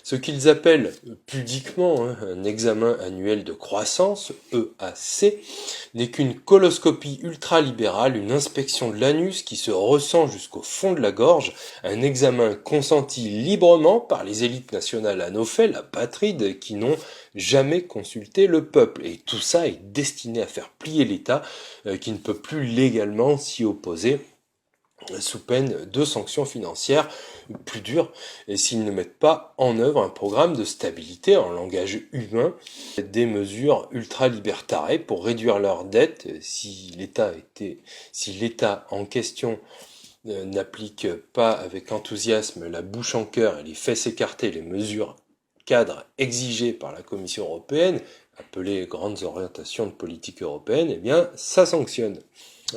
Ce qu'ils appellent pudiquement un examen annuel de croissance, EAC, n'est qu'une coloscopie ultralibérale, une inspection de l'anus qui se ressent jusqu'au fond de la gorge, un examen consenti librement par les élites nationales anophèles, apatrides, qui n'ont jamais consulté le peuple. Et tout ça est destiné à faire plier l'État, qui ne peut plus légalement s'y opposer, sous peine de sanctions financières plus dures, et s'ils ne mettent pas en œuvre un programme de stabilité en langage humain, des mesures ultra-libertarées pour réduire leurs dettes. Si l'État en question n'applique pas avec enthousiasme la bouche en cœur et les fesses écartées les mesures cadres exigées par la Commission européenne, appelées grandes orientations de politique européenne, eh bien ça sanctionne.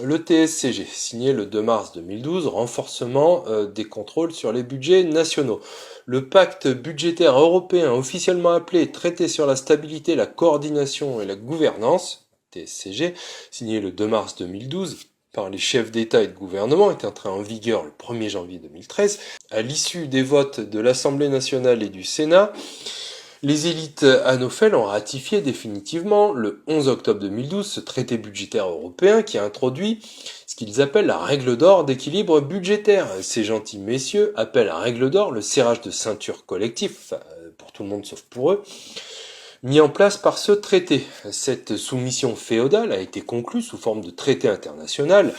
Le TSCG, signé le 2 mars 2012, renforcement des contrôles sur les budgets nationaux. Le pacte budgétaire européen, officiellement appelé Traité sur la stabilité, la coordination et la gouvernance, TSCG, signé le 2 mars 2012 par les chefs d'État et de gouvernement, est entré en vigueur le 1er janvier 2013. À l'issue des votes de l'Assemblée nationale et du Sénat, les élites anophèles ont ratifié définitivement le 11 octobre 2012 ce traité budgétaire européen qui a introduit ce qu'ils appellent la règle d'or d'équilibre budgétaire. Ces gentils messieurs appellent la règle d'or le serrage de ceinture collectif, pour tout le monde sauf pour eux, mis en place par ce traité. Cette soumission féodale a été conclue sous forme de traité international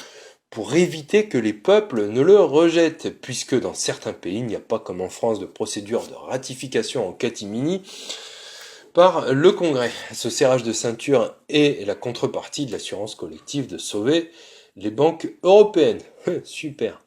pour éviter que les peuples ne le rejettent, puisque dans certains pays, il n'y a pas comme en France de procédure de ratification en catimini par le Congrès. Ce serrage de ceinture est la contrepartie de l'assurance collective de sauver les banques européennes. Super.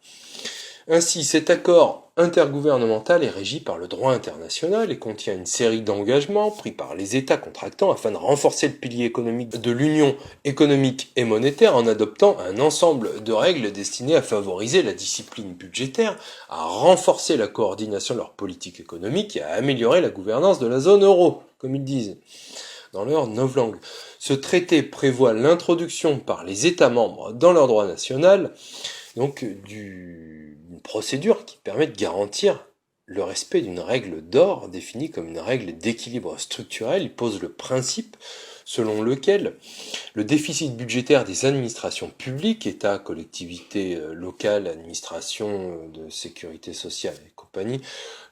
Ainsi, cet accord intergouvernemental est régi par le droit international et contient une série d'engagements pris par les États contractants afin de renforcer le pilier économique de l'Union économique et monétaire en adoptant un ensemble de règles destinées à favoriser la discipline budgétaire, à renforcer la coordination de leur politique économique et à améliorer la gouvernance de la zone euro, comme ils disent dans leur novlangue. Ce traité prévoit l'introduction par les États membres dans leur droit national donc une procédure qui permet de garantir le respect d'une règle d'or définie comme une règle d'équilibre structurel. Il pose le principe selon lequel le déficit budgétaire des administrations publiques, État, collectivités locales, administrations de sécurité sociale et compagnie,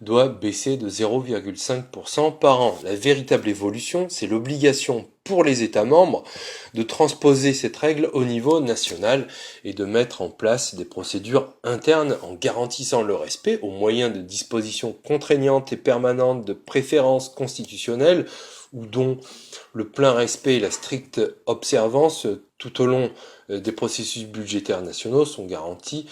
doit baisser de 0,5% par an. La véritable évolution, c'est l'obligation pour les États membres de transposer cette règle au niveau national et de mettre en place des procédures internes en garantissant le respect au moyen de dispositions contraignantes et permanentes de préférences constitutionnelles ou dont le plein respect et la stricte observance tout au long des processus budgétaires nationaux sont garantis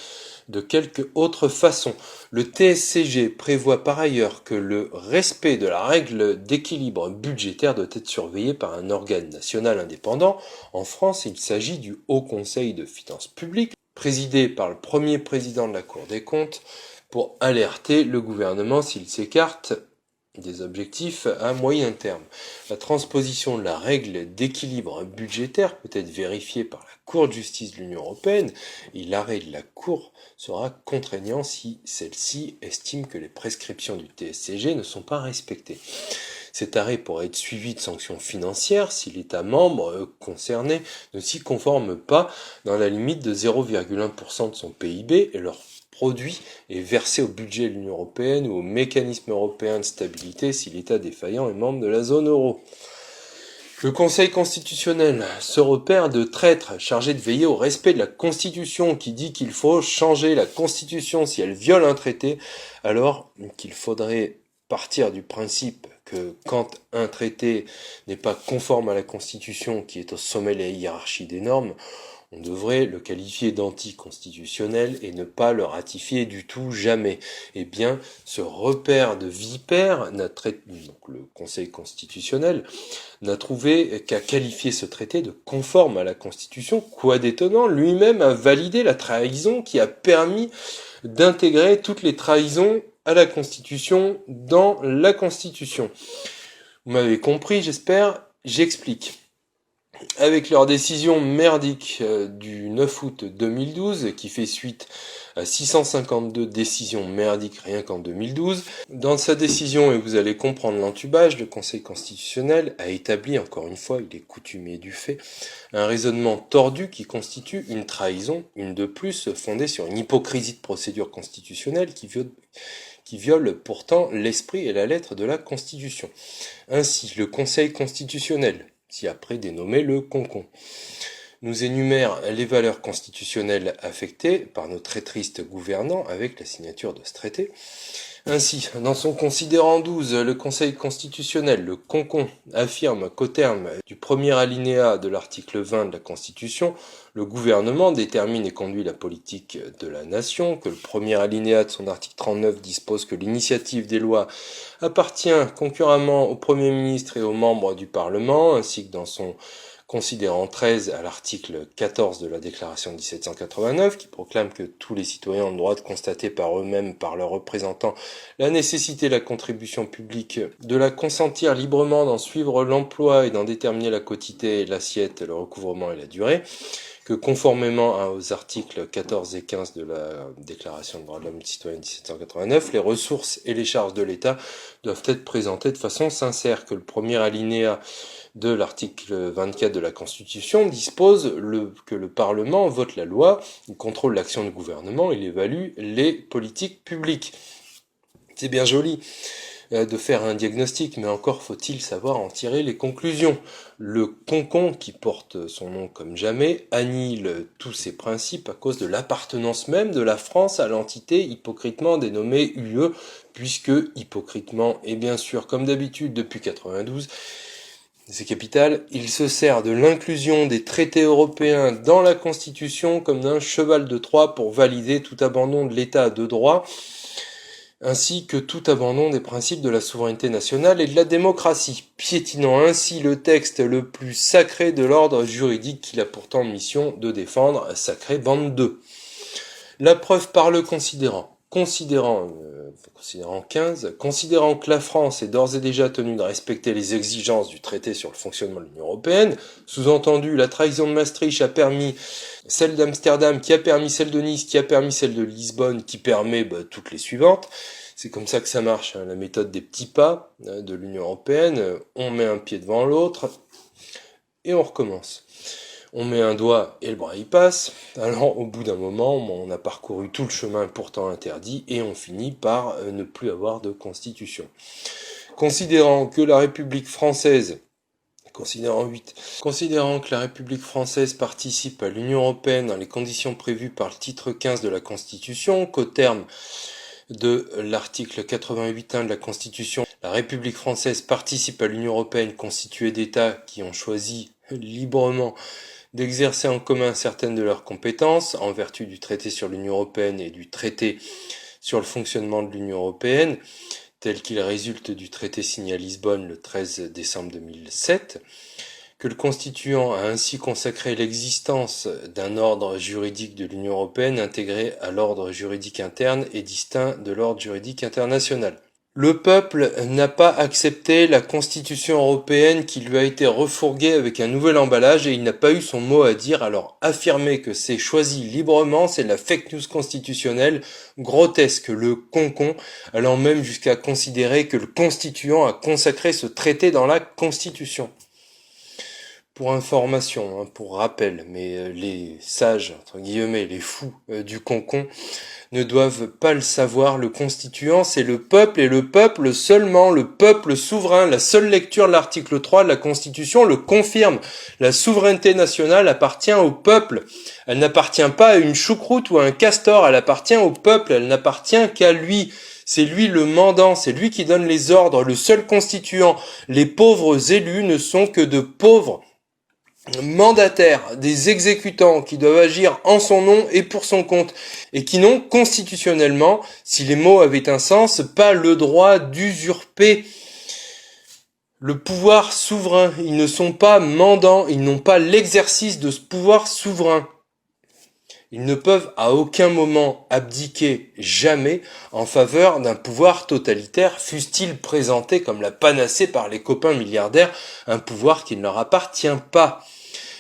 de quelque autre façon. Le TSCG prévoit par ailleurs que le respect de la règle d'équilibre budgétaire doit être surveillé par un organe national indépendant. En France, il s'agit du Haut Conseil de finances publiques, présidé par le premier président de la Cour des comptes, pour alerter le gouvernement s'il s'écarte des objectifs à moyen terme. La transposition de la règle d'équilibre budgétaire peut être vérifiée par la Cour de justice de l'Union européenne et l'arrêt de la Cour sera contraignant si celle-ci estime que les prescriptions du TSCG ne sont pas respectées. Cet arrêt pourrait être suivi de sanctions financières si l'État membre concerné ne s'y conforme pas dans la limite de 0,1% de son PIB et leur produit est versé au budget de l'Union européenne ou au mécanisme européen de stabilité si l'État défaillant est membre de la zone euro. Le Conseil constitutionnel, ce repère de traître chargé de veiller au respect de la Constitution qui dit qu'il faut changer la Constitution si elle viole un traité, alors qu'il faudrait partir du principe que quand un traité n'est pas conforme à la Constitution qui est au sommet de la hiérarchie des normes, on devrait le qualifier d'anticonstitutionnel et ne pas le ratifier du tout jamais. Eh bien, ce repère de vipère, donc le Conseil constitutionnel, n'a trouvé qu'à qualifier ce traité de conforme à la Constitution. Quoi d'étonnant, lui-même a validé la trahison qui a permis d'intégrer toutes les trahisons à la Constitution dans la Constitution. Vous m'avez compris, j'espère, j'explique. Avec leur décision merdique du 9 août 2012, qui fait suite à 652 décisions merdiques rien qu'en 2012, dans sa décision, et vous allez comprendre l'entubage, le Conseil constitutionnel a établi, encore une fois, il est coutumier du fait, un raisonnement tordu qui constitue une trahison, une de plus, fondée sur une hypocrisie de procédure constitutionnelle qui viole pourtant l'esprit et la lettre de la Constitution. Ainsi, le Conseil constitutionnel, si après dénommé le Concon, nous énumère les valeurs constitutionnelles affectées par nos très tristes gouvernants avec la signature de ce traité. Ainsi, dans son considérant 12, le Conseil constitutionnel, le Concon, affirme qu'au terme du premier alinéa de l'article 20 de la Constitution, le gouvernement détermine et conduit la politique de la nation, que le premier alinéa de son article 39 dispose que l'initiative des lois appartient concurremment au Premier ministre et aux membres du Parlement, ainsi que dans son considérant 13 à l'article 14 de la Déclaration de 1789, qui proclame que tous les citoyens ont le droit de constater par eux-mêmes, par leurs représentants, la nécessité de la contribution publique, de la consentir librement, d'en suivre l'emploi et d'en déterminer la quotité, l'assiette, le recouvrement et la durée, que conformément aux articles 14 et 15 de la Déclaration des droits de l'homme et du citoyen de 1789, les ressources et les charges de l'État doivent être présentées de façon sincère, que le premier alinéa de l'article 24 de la Constitution dispose que le Parlement vote la loi, il contrôle l'action du gouvernement, il évalue les politiques publiques. C'est bien joli de faire un diagnostic, mais encore faut-il savoir en tirer les conclusions. Le Concon, qui porte son nom comme jamais, annihile tous ces principes à cause de l'appartenance même de la France à l'entité hypocritement dénommée UE, puisque hypocritement, et bien sûr comme d'habitude depuis 92, c'est capital, il se sert de l'inclusion des traités européens dans la Constitution comme d'un cheval de Troie pour valider tout abandon de l'État de droit, ainsi que tout abandon des principes de la souveraineté nationale et de la démocratie, piétinant ainsi le texte le plus sacré de l'ordre juridique qu'il a pourtant mission de défendre, sacré bande 2. La preuve par le considérant 15, considérant que la France est d'ores et déjà tenue de respecter les exigences du traité sur le fonctionnement de l'Union européenne, sous-entendu la trahison de Maastricht a permis celle d'Amsterdam, qui a permis celle de Nice, qui a permis celle de Lisbonne, qui permet toutes les suivantes. C'est comme ça que ça marche, la méthode des petits pas de l'Union européenne. On met un pied devant l'autre et on recommence. On met un doigt et le bras y passe. Alors au bout d'un moment, on a parcouru tout le chemin pourtant interdit et on finit par ne plus avoir de constitution. Considérant que la République française, considérant que la République française participe à l'Union européenne dans les conditions prévues par le titre 15 de la Constitution, qu'au terme de l'article 88.1 de la Constitution, la République française participe à l'Union européenne constituée d'États qui ont choisi librement d'exercer en commun certaines de leurs compétences en vertu du traité sur l'Union européenne et du traité sur le fonctionnement de l'Union européenne, tel qu'il résulte du traité signé à Lisbonne le 13 décembre 2007, que le constituant a ainsi consacré l'existence d'un ordre juridique de l'Union européenne intégré à l'ordre juridique interne et distinct de l'ordre juridique international. Le peuple n'a pas accepté la Constitution européenne qui lui a été refourguée avec un nouvel emballage et il n'a pas eu son mot à dire, alors affirmer que c'est choisi librement, c'est la fake news constitutionnelle grotesque, le concon, allant même jusqu'à considérer que le constituant a consacré ce traité dans la Constitution. Pour information, pour rappel, mais les sages, entre guillemets, les fous du concon, ne doivent pas le savoir, le constituant, c'est le peuple et le peuple seulement, le peuple souverain. La seule lecture de l'article 3 de la Constitution le confirme. La souveraineté nationale appartient au peuple. Elle n'appartient pas à une choucroute ou à un castor, elle appartient au peuple, elle n'appartient qu'à lui. C'est lui le mandant, c'est lui qui donne les ordres, le seul constituant. Les pauvres élus ne sont que de pauvres mandataires, des exécutants qui doivent agir en son nom et pour son compte, et qui n'ont constitutionnellement, si les mots avaient un sens, pas le droit d'usurper le pouvoir souverain. Ils ne sont pas mandants, ils n'ont pas l'exercice de ce pouvoir souverain. Ils ne peuvent à aucun moment abdiquer, jamais, en faveur d'un pouvoir totalitaire, fût-il présenté comme la panacée par les copains milliardaires, un pouvoir qui ne leur appartient pas.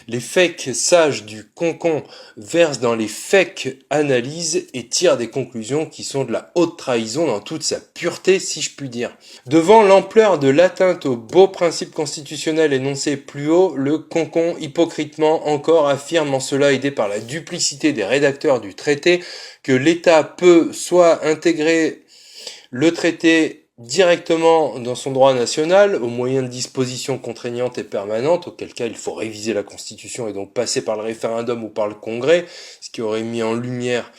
Les fakes sages du concon versent dans les fakes analyses et tirent des conclusions qui sont de la haute trahison dans toute sa pureté, si je puis dire. Devant l'ampleur de l'atteinte aux beaux principes constitutionnels énoncés plus haut, le concon hypocritement encore affirme en cela, aidé par la duplicité des rédacteurs du traité, que l'État peut soit intégrer le traité directement dans son droit national, au moyen de dispositions contraignantes et permanentes, auquel cas il faut réviser la Constitution et donc passer par le référendum ou par le Congrès, ce qui aurait mis en lumière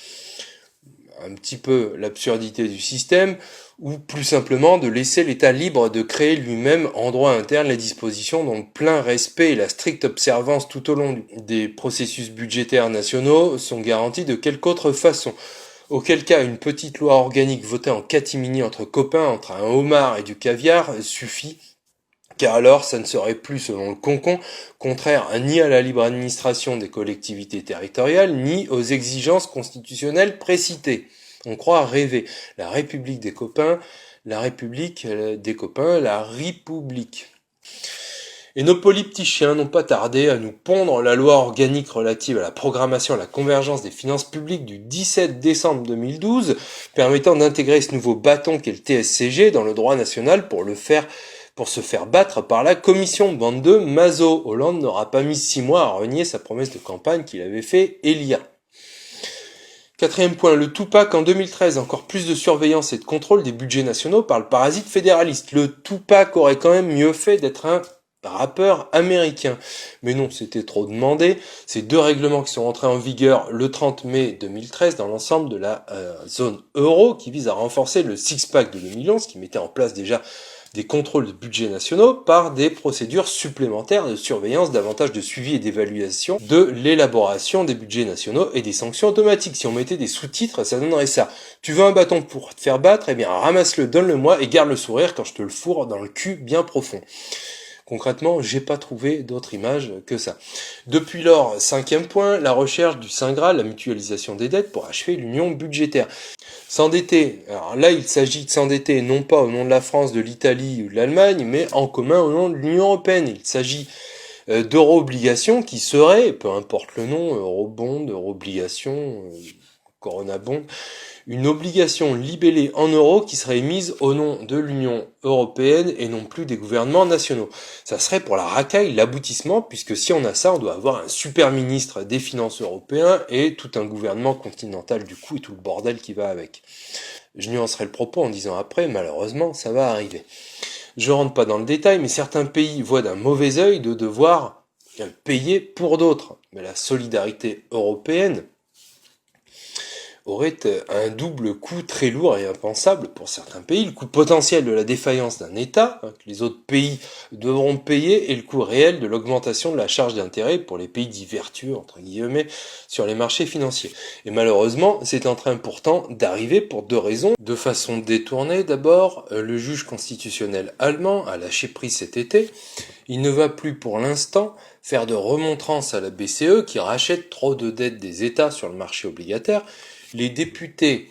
un petit peu l'absurdité du système, ou plus simplement de laisser l'État libre de créer lui-même en droit interne les dispositions dont le plein respect et la stricte observance tout au long des processus budgétaires nationaux sont garantis de quelque autre façon. Auquel cas, une petite loi organique votée en catimini entre copains, entre un homard et du caviar, suffit, car alors ça ne serait plus, selon le concon, contraire ni à la libre administration des collectivités territoriales, ni aux exigences constitutionnelles précitées. On croit rêver. La République des copains, la République des copains, la République. Et nos politiciens n'ont pas tardé à nous pondre la loi organique relative à la programmation et à la convergence des finances publiques du 17 décembre 2012, permettant d'intégrer ce nouveau bâton qu'est le TSCG dans le droit national pour se faire battre par la commission. Bande de maso. Hollande n'aura pas mis 6 mois à renier sa promesse de campagne qu'il avait fait élire. Quatrième point, le Tupac en 2013, encore plus de surveillance et de contrôle des budgets nationaux par le parasite fédéraliste. Le Tupac aurait quand même mieux fait d'être un rappeur américain. Mais non, c'était trop demandé. Ces deux règlements qui sont entrés en vigueur le 30 mai 2013 dans l'ensemble de la zone euro, qui vise à renforcer le six-pack de 2011, qui mettait en place déjà des contrôles de budget nationaux par des procédures supplémentaires de surveillance, davantage de suivi et d'évaluation de l'élaboration des budgets nationaux et des sanctions automatiques. Si on mettait des sous-titres, ça donnerait ça. Tu veux un bâton pour te faire battre? Eh bien, ramasse-le, donne-le-moi et garde le sourire quand je te le fourre dans le cul bien profond. Concrètement, j'ai pas trouvé d'autre image que ça. Depuis lors, cinquième point, la recherche du Saint Graal, la mutualisation des dettes pour achever l'union budgétaire. S'endetter, alors là il s'agit de s'endetter non pas au nom de la France, de l'Italie ou de l'Allemagne, mais en commun au nom de l'Union européenne. Il s'agit d'euro-obligations qui seraient, peu importe le nom, eurobond, euro-obligation, corona-bond, une obligation libellée en euros qui serait émise au nom de l'Union européenne et non plus des gouvernements nationaux. Ça serait pour la racaille l'aboutissement, puisque si on a ça, on doit avoir un super ministre des finances européen et tout un gouvernement continental du coup et tout le bordel qui va avec. Je nuancerai le propos en disant après, malheureusement, ça va arriver. Je rentre pas dans le détail, mais certains pays voient d'un mauvais œil de devoir payer pour d'autres. Mais la solidarité européenne, aurait un double coût très lourd et impensable pour certains pays. Le coût potentiel de la défaillance d'un État, que les autres pays devront payer, et le coût réel de l'augmentation de la charge d'intérêt pour les pays dits vertueux, entre guillemets, sur les marchés financiers. Et malheureusement, c'est en train pourtant d'arriver pour deux raisons. De façon détournée, d'abord, le juge constitutionnel allemand a lâché prise cet été. Il ne va plus pour l'instant faire de remontrances à la BCE qui rachète trop de dettes des États sur le marché obligataire. Les députés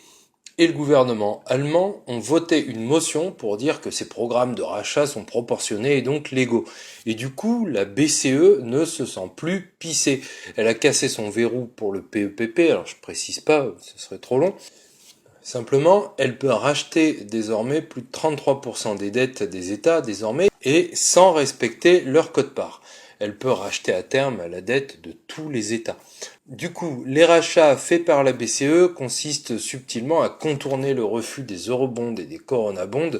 et le gouvernement allemand ont voté une motion pour dire que ces programmes de rachat sont proportionnés et donc légaux. Et du coup, la BCE ne se sent plus pissée. Elle a cassé son verrou pour le PEPP, alors je précise pas, ce serait trop long. Simplement, elle peut racheter désormais plus de 33% des dettes des États désormais et sans respecter leur quote-part. Elle peut racheter à terme la dette de tous les États. Du coup, les rachats faits par la BCE consistent subtilement à contourner le refus des eurobonds et des corona-bonds,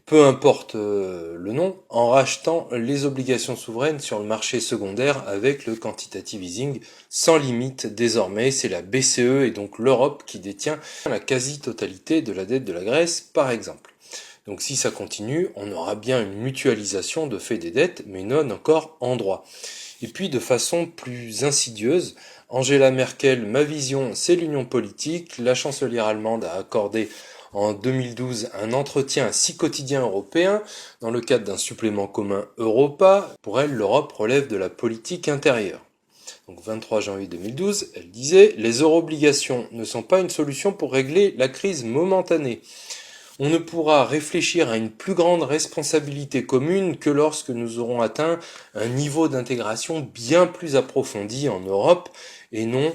peu importe le nom, en rachetant les obligations souveraines sur le marché secondaire avec le quantitative easing sans limite désormais. C'est la BCE et donc l'Europe qui détient la quasi-totalité de la dette de la Grèce par exemple. Donc si ça continue, on aura bien une mutualisation de fait des dettes, mais non encore en droit. Et puis de façon plus insidieuse, Angela Merkel, ma vision, c'est l'union politique. La chancelière allemande a accordé en 2012 un entretien à 6 quotidiens européens dans le cadre d'un supplément commun Europa. Pour elle, l'Europe relève de la politique intérieure. Donc 23 janvier 2012, elle disait « Les euro-obligations ne sont pas une solution pour régler la crise momentanée. On ne pourra réfléchir à une plus grande responsabilité commune que lorsque nous aurons atteint un niveau d'intégration bien plus approfondi en Europe et non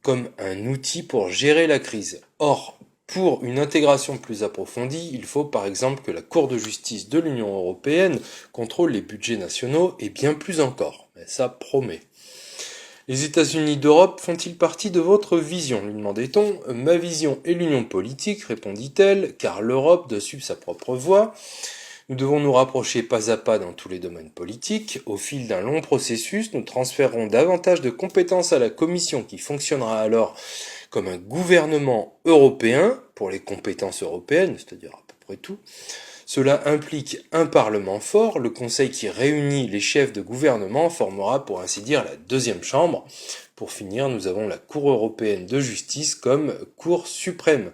comme un outil pour gérer la crise. Or, pour une intégration plus approfondie, il faut par exemple que la Cour de justice de l'Union européenne contrôle les budgets nationaux et bien plus encore. Mais ça promet. Les États-Unis d'Europe font-ils partie de votre vision lui demandait-on. Ma vision est l'union politique, répondit-elle, car l'Europe doit suivre sa propre voie. Nous devons nous rapprocher pas à pas dans tous les domaines politiques. Au fil d'un long processus, nous transférerons davantage de compétences à la Commission qui fonctionnera alors comme un gouvernement européen pour les compétences européennes, c'est-à-dire à peu près tout. Cela implique un Parlement fort, le Conseil qui réunit les chefs de gouvernement formera pour ainsi dire la deuxième chambre. Pour finir, nous avons la Cour européenne de justice comme Cour suprême.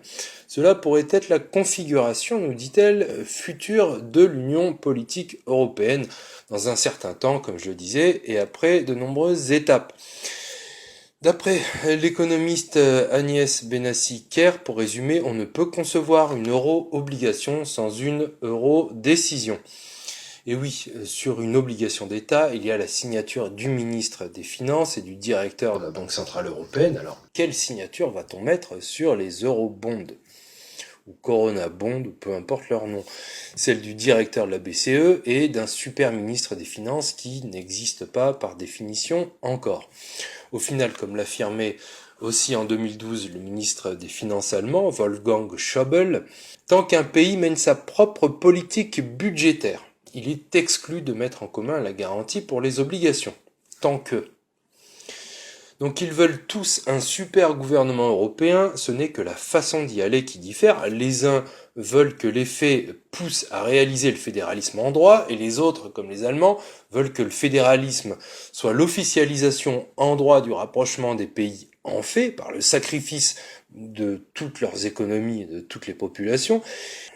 Cela pourrait être la configuration, nous dit-elle, future de l'Union politique européenne dans un certain temps, comme je le disais, et après de nombreuses étapes. D'après l'économiste Agnès Benassi-Kerr, pour résumer, on ne peut concevoir une euro-obligation sans une euro-décision. Et oui, sur une obligation d'État, il y a la signature du ministre des Finances et du directeur de la Banque Centrale Européenne. Alors, quelle signature va-t-on mettre sur les eurobonds ou Corona Bond, ou peu importe leur nom, celle du directeur de la BCE et d'un super ministre des Finances qui n'existe pas par définition encore. Au final, comme l'affirmait aussi en 2012 le ministre des Finances allemand, Wolfgang Schäuble, tant qu'un pays mène sa propre politique budgétaire, il est exclu de mettre en commun la garantie pour les obligations. Tant que. Donc ils veulent tous un super gouvernement européen, ce n'est que la façon d'y aller qui diffère. Les uns veulent que les faits poussent à réaliser le fédéralisme en droit, et les autres, comme les Allemands, veulent que le fédéralisme soit l'officialisation en droit du rapprochement des pays en fait, par le sacrifice de toutes leurs économies et de toutes les populations.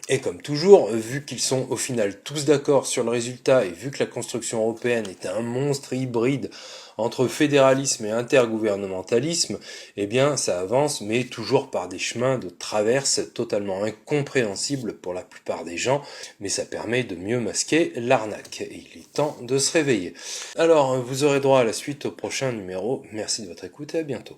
Et comme toujours, vu qu'ils sont au final tous d'accord sur le résultat et vu que la construction européenne est un monstre hybride entre fédéralisme et intergouvernementalisme, eh bien ça avance, mais toujours par des chemins de traverse totalement incompréhensibles pour la plupart des gens, mais ça permet de mieux masquer l'arnaque. Et il est temps de se réveiller. Alors, vous aurez droit à la suite au prochain numéro. Merci de votre écoute et à bientôt.